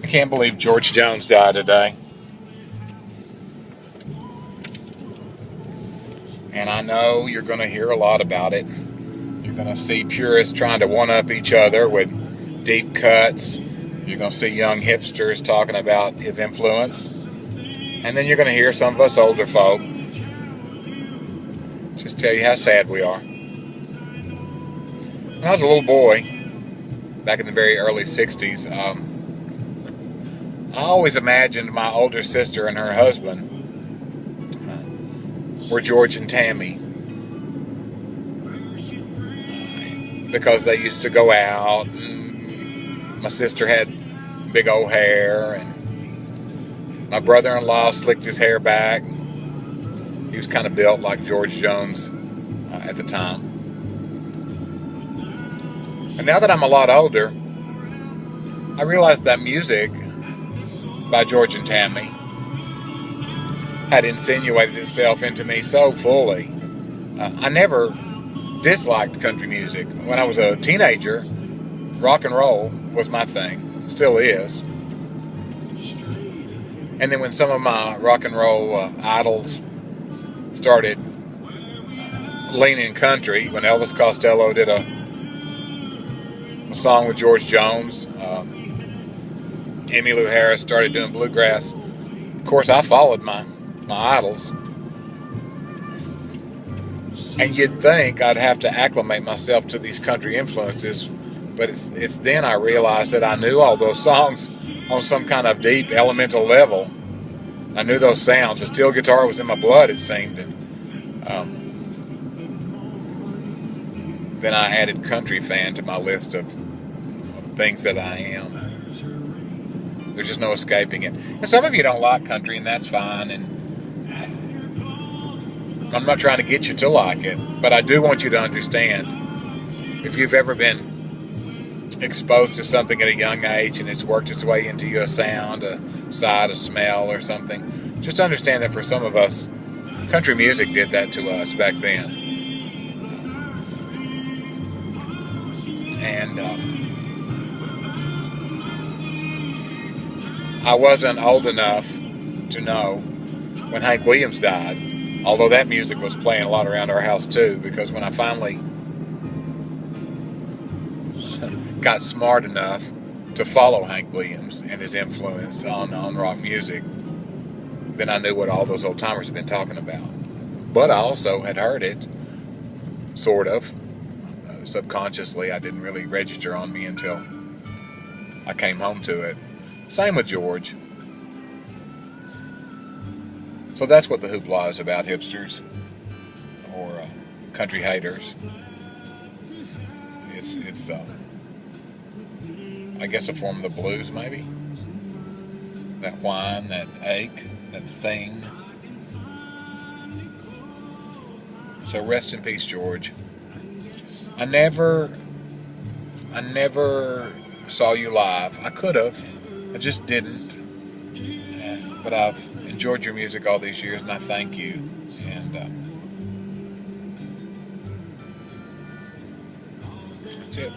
I can't believe George Jones died today. And I know you're going to hear a lot about it. You're going to see purists trying to one-up each other with deep cuts. You're going to see young hipsters talking about his influence. And then you're going to hear some of us older folk just tell you how sad we are. When I was a little boy, back in the very early 60s, I always imagined my older sister and her husband were George and Tammy, because they used to go out, and my sister had big old hair, and my brother-in-law slicked his hair back. He was kind of built like George Jones at the time. And now that I'm a lot older, I realize that music by George and Tammy had insinuated itself into me so fully. I never disliked country music. When I was a teenager, rock and roll was my thing. Still is. And then when some of my rock and roll idols started leaning country, when Elvis Costello did a song with George Jones, Emmylou Harris started doing bluegrass, of course I followed my idols. And you'd think I'd have to acclimate myself to these country influences, but it's then I realized that I knew all those songs on some kind of deep elemental level. I knew those sounds. The steel guitar was in my blood, it seemed. And then I added country fan to my list of things that I am. There's just no escaping it. And some of you don't like country, and that's fine. And I'm not trying to get you to like it, but I do want you to understand, if you've ever been exposed to something at a young age and it's worked its way into you, a sound, a sight, a smell, or something, just understand that for some of us, country music did that to us back then. And I wasn't old enough to know when Hank Williams died, although that music was playing a lot around our house too, because when I finally got smart enough to follow Hank Williams and his influence on rock music, then I knew what all those old timers had been talking about. But I also had heard it, sort of, subconsciously. I didn't really register on me until I came home to it. Same with George. So that's what the hoopla is about, hipsters or country haters. It's I guess a form of the blues, maybe. That whine, that ache, that thing. So rest in peace, George. I never saw you live. I could have. I just didn't. But I've enjoyed your music all these years, and I thank you. And that's it.